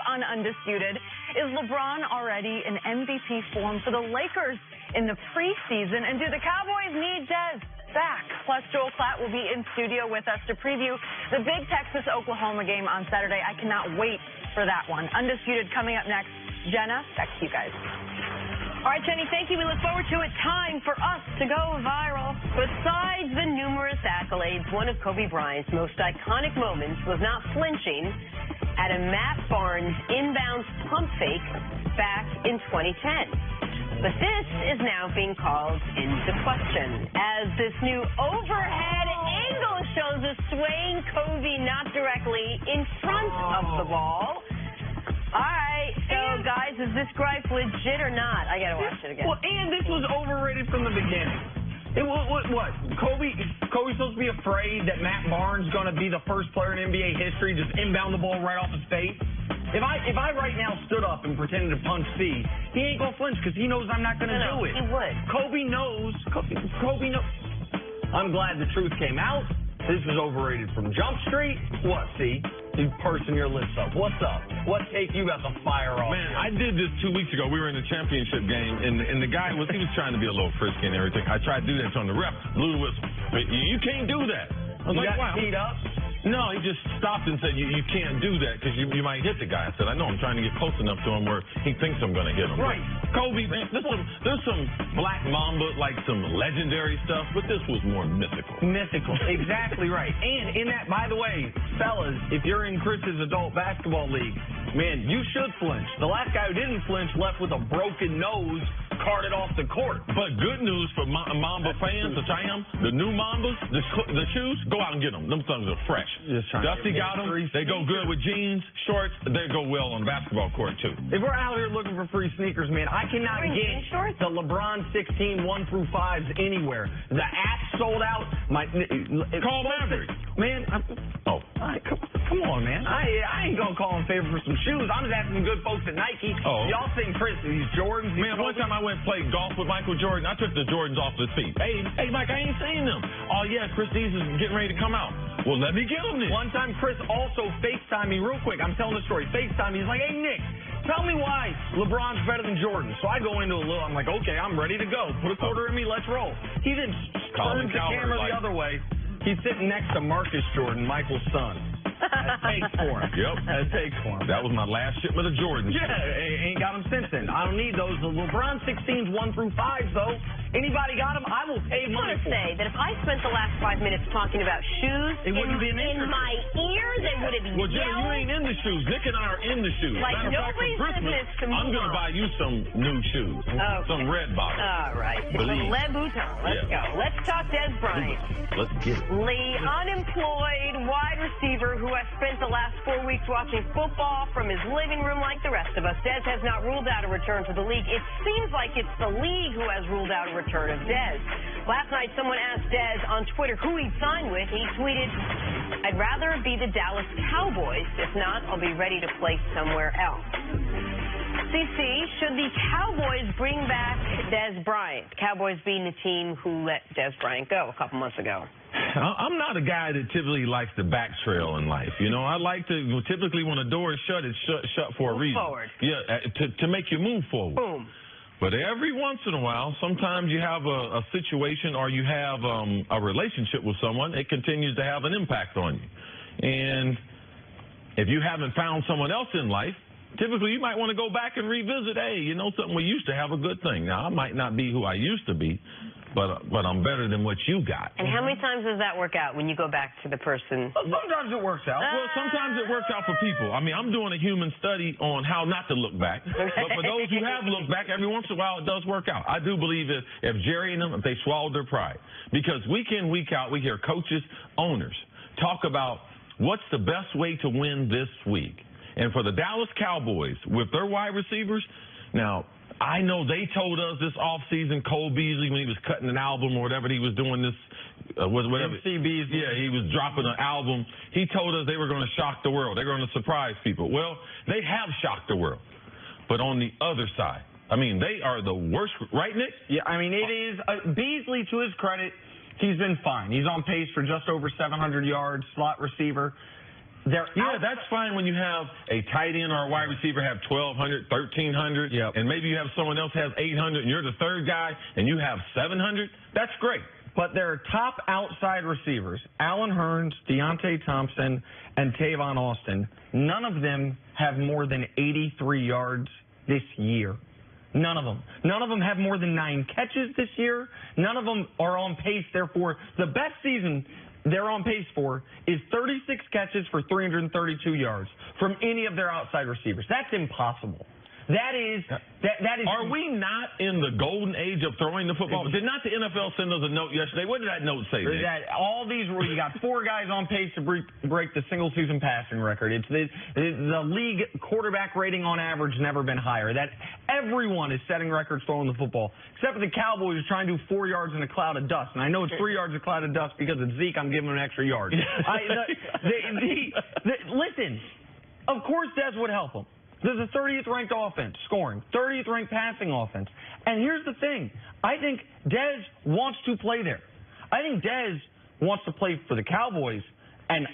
on Undisputed. Is LeBron already in MVP form for the Lakers in the preseason? And do the Cowboys need Dez back? Plus, Joel Klatt will be in studio with us to preview the big Texas-Oklahoma game on Saturday. I cannot wait for that one. Undisputed coming up next. Jenna, back to you guys. All right, Jenny, thank you. We look forward to it. Time for us to go viral. Besides the numerous accolades, one of Kobe Bryant's most iconic moments was not flinching at a Matt Barnes inbounds pump fake back in 2010. But this is now being called into question as this new overhead angle shows a swaying Kobe not directly in front of the ball. All right, so guys, is this gripe legit or not? I gotta watch it again. Well, and this was overrated from the beginning. It was what? Kobe's supposed to be afraid that Matt Barnes is gonna be the first player in NBA history just inbound the ball right off his face. If I right now stood up and pretended to punch C, he ain't gonna flinch because he knows I'm not gonna do it. He would. Kobe knows. Kobe knows. I'm glad the truth came out. This was overrated from Jump Street. What, C? You pursing your lips up. What's up? What take you got the fire off? Man, I did this 2 weeks ago. We were in the championship game, and the guy he was trying to be a little frisky and everything. I tried to do that on the ref. Blew the whistle. You can't do that. I was you like, got wow. teed up? No, he just stopped and said, you can't do that because you might hit the guy. I said, I know, I'm trying to get close enough to him where he thinks I'm going to hit him. Right. Kobe, man, there's some Black Mamba, like some legendary stuff, but this was more mythical. Mythical, exactly right. And in that, by the way, fellas, if you're in Chris's adult basketball league, man, you should flinch. The last guy who didn't flinch left with a broken nose, carted off the court. But good news for Mamba fans, the new Mambas, the shoes, go out and get them. Them things are fresh. Dusty got them. They go good with jeans, shorts. They go well on the basketball court, too. If we're out here looking for free sneakers, man, I cannot get the LeBron 16 1-5s anywhere. The app sold out. Call Maverick. Man, come on, man. I ain't going to call in favor for some shoes. I'm just asking good folks at Nike. Oh. Y'all think, Chris, these Jordans? Man, one time I went and played golf with Michael Jordan. I took the Jordans off his feet. Hey, Mike, I ain't seen them. Oh, yeah, Chris, these is getting ready to come out. Well, let me get them then. One time, Chris also FaceTimed me real quick. I'm telling the story. FaceTime me. He's like, hey, Nick, tell me why LeBron's better than Jordan. So I go into a little, I'm like, okay, I'm ready to go. Put a quarter in me, let's roll. He then turns the camera the other way. He's sitting next to Marcus Jordan, Michael's son. That takes for him. Yep. That takes for him. That was my last shipment of Jordans. Yeah, ain't got them since then. I don't need those. The LeBron 16s 1-5s, though. Anybody got them? I will pay money for them. I want to say that if I spent the last 5 minutes talking about shoes in my ears, they would have been Well, Jenna, you ain't in the shoes. Nick and I are in the shoes. Like Matter of fact, nobody's for Christmas, business to move I'm going to buy you some new shoes. Okay. Some red bottoms. All right. Le Bouton. Let's go. Let's talk Dez Bryant. Let's get it. The unemployed wide receiver who has spent the last 4 weeks watching football from his living room like the rest of us. Dez has not ruled out a return to the league. It seems like it's the league who has ruled out a return of Dez. Last night, someone asked Dez on Twitter who he'd sign with. He tweeted, I'd rather be the Dallas Cowboys. If not, I'll be ready to play somewhere else. CC, should the Cowboys bring back Dez Bryant? Cowboys being the team who let Dez Bryant go a couple months ago. I'm not a guy that typically likes to back trail in life. You know, I like to typically when a door is shut, it's shut for a reason. Forward. Yeah, to make you move forward. Boom. But every once in a while, sometimes you have a situation or you have a relationship with someone, it continues to have an impact on you. And if you haven't found someone else in life, typically you might want to go back and revisit, hey, you know something, we used to have a good thing. Now, I might not be who I used to be, but I'm better than what you got. And how many times does that work out when you go back to the person? Well, sometimes it works out. Well, sometimes it works out for people. I mean, I'm doing a human study on how not to look back. But for those who have looked back, every once in a while it does work out. I do believe if Jerry and them, if they swallowed their pride. Because week in, week out, we hear coaches, owners talk about what's the best way to win this week. And for the Dallas Cowboys, with their wide receivers, now, I know they told us this offseason, Cole Beasley, when he was cutting an album or whatever he was doing this, whatever. MC Beasley. Yeah, he was dropping an album. He told us they were going to shock the world. They're going to surprise people. Well, they have shocked the world. But on the other side, I mean, they are the worst, right, Nick? Yeah, I mean, it is. Beasley, to his credit, he's been fine. He's on pace for just over 700 yards, slot receiver. Yeah, that's fine when you have a tight end or a wide receiver have 1,200, 1,300, and maybe you have someone else has 800, and you're the third guy, and you have 700. That's great. But their top outside receivers, Allen Hurns, Deontay Thompson, and Tavon Austin, none of them have more than 83 yards this year. None of them. None of them have more than 9 catches this year. None of them are on pace. Therefore, the best season they're on pace for is 36 catches for 332 yards from any of their outside receivers. That's impossible. That is. Are we not in the golden age of throwing the football? Did not the NFL send us a note yesterday? What did that note say? That all these were, you got 4 guys on pace to break the single season passing record. It's the league quarterback rating on average never been higher. That everyone is setting records throwing the football, except for the Cowboys are trying to do 4 yards in a cloud of dust. And I know it's 3 yards in a cloud of dust because it's Zeke. I'm giving him an extra yard. Listen, of course Dez would help him. There's a 30th ranked offense scoring, 30th ranked passing offense. And here's the thing. I think Dez wants to play there. I think Dez wants to play for the Cowboys. And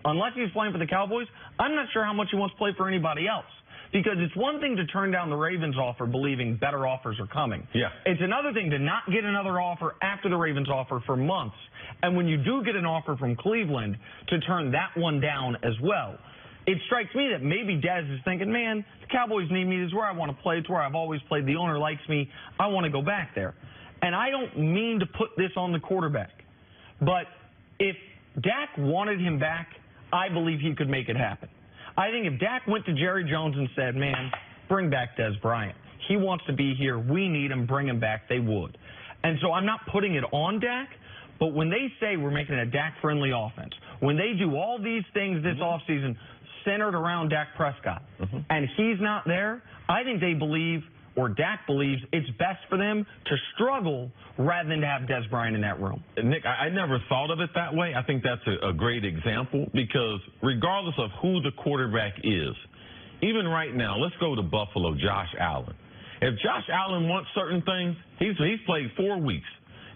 unless he's playing for the Cowboys, I'm not sure how much he wants to play for anybody else. Because it's one thing to turn down the Ravens offer believing better offers are coming. Yeah. It's another thing to not get another offer after the Ravens offer for months. And when you do get an offer from Cleveland, to turn that one down as well. It strikes me that maybe Dez is thinking, man, the Cowboys need me. This is where I want to play. It's where I've always played. The owner likes me. I want to go back there. And I don't mean to put this on the quarterback. But if Dak wanted him back, I believe he could make it happen. I think if Dak went to Jerry Jones and said, man, bring back Dez Bryant. He wants to be here. We need him. Bring him back. They would. And so I'm not putting it on Dak. But when they say we're making a Dak-friendly offense, when they do all these things this offseason centered around Dak Prescott, and he's not there, I think they believe, or Dak believes, it's best for them to struggle rather than to have Dez Bryant in that room. Nick, I never thought of it that way. I think that's a great example because regardless of who the quarterback is, even right now, let's go to Buffalo, Josh Allen. If Josh Allen wants certain things, he's played 4 weeks.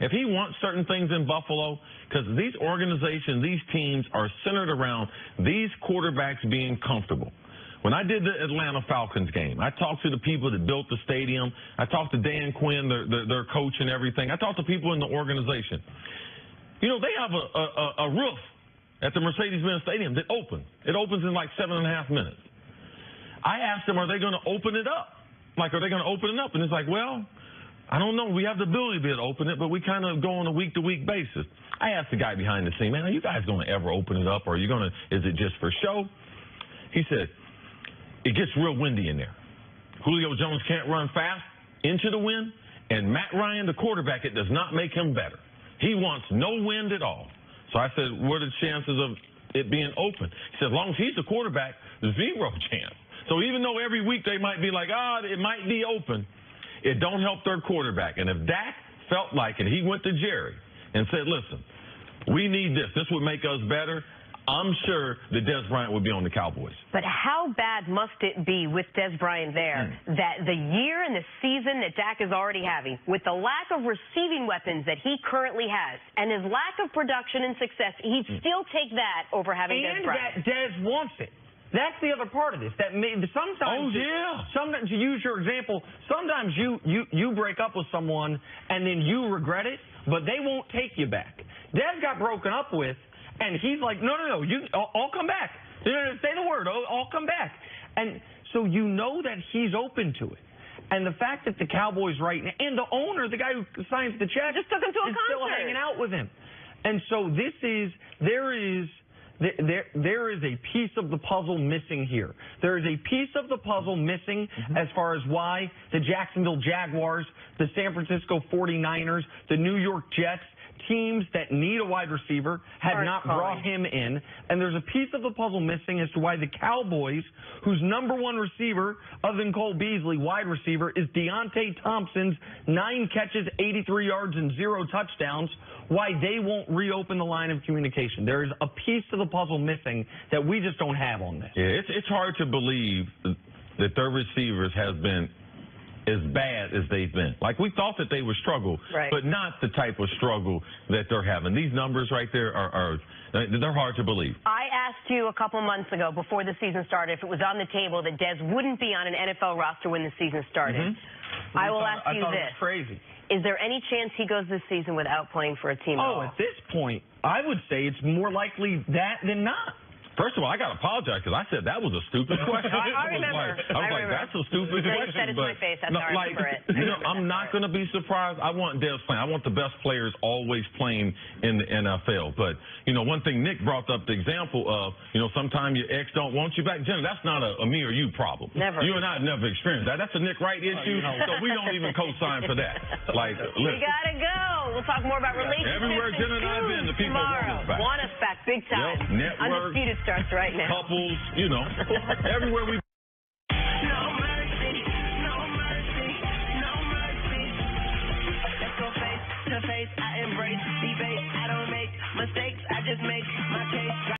If he wants certain things in Buffalo, because these organizations, these teams are centered around these quarterbacks being comfortable. When I did the Atlanta Falcons game, I talked to the people that built the stadium. I talked to Dan Quinn, their coach and everything. I talked to people in the organization. You know, they have a roof at the Mercedes-Benz Stadium that opens. It opens in like 7.5 minutes. I asked them, are they going to open it up? Like, are they going to open it up? And it's like, well, I don't know. We have the ability to be able to open it, but we kind of go on a week-to-week basis. I asked the guy behind the scene, man, are you guys going to ever open it up, or are you going to, is it just for show? He said, it gets real windy in there. Julio Jones can't run fast into the wind, and Matt Ryan, the quarterback, it does not make him better. He wants no wind at all. So I said, what are the chances of it being open? He said, as long as he's the quarterback, 0 chance. So even though every week they might be like, it might be open, it don't help their quarterback. And if Dak felt like it, he went to Jerry and said, listen, we need this. This would make us better. I'm sure that Dez Bryant would be on the Cowboys. But how bad must it be with Dez Bryant there that the year and the season that Dak is already having, with the lack of receiving weapons that he currently has and his lack of production and success, he'd still take that over having Dez Bryant. And that Dez wants it. That's the other part of this. That sometimes, sometimes, to use your example, sometimes you break up with someone and then you regret it, but they won't take you back. Dez got broken up with, and he's like, no, I'll come back. Say the word, I'll come back. And so you know that he's open to it. And the fact that the Cowboys right now, and the owner, the guy who signs the check, just took him to a concert, still hanging out with him. And so there is a piece of the puzzle missing here. There is a piece of the puzzle missing as far as why the Jacksonville Jaguars, the San Francisco 49ers, the New York Jets, teams that need a wide receiver have not brought him in. And there's a piece of the puzzle missing as to why the Cowboys, whose #1 receiver, other than Cole Beasley, wide receiver, is Deontay Thompson's 9 catches, 83 yards, and 0 touchdowns, why they won't reopen the line of communication. There is a piece of the puzzle missing that we just don't have on this. Yeah, it's hard to believe that their receivers have been as bad as they've been. Like, we thought that they would struggle, right, but not the type of struggle that they're having. These numbers right there are they're hard to believe. I asked you a couple months ago, before the season started, if it was on the table that Dez wouldn't be on an NFL roster when the season started. Mm-hmm. I will ask you I thought this. It was crazy. Is there any chance he goes this season without playing for a team at all? At this point, I would say it's more likely that than not. First of all, I got to apologize because I said that was a stupid question. I remember. I was like, that's a stupid question. Said it to my face. I'm sorry for it. I'm not going to be surprised. I want Dez playing. I want the best players always playing in the NFL. But, one thing Nick brought up the example of, sometimes your ex don't want you back. Jenna, that's not a me or you problem. Never. You and I have never experienced that. That's a Nick Wright issue, so we don't even co-sign for that. Like, we got to go. We'll talk more about relationships. Everywhere Jenna and I have been, the people want us back. Want us back big time. Yep, network. Undisputed starts right now. Couples, everywhere we. No mercy, no mercy, no mercy. Let's go face to face. I embrace debate. I don't make mistakes. I just make my case.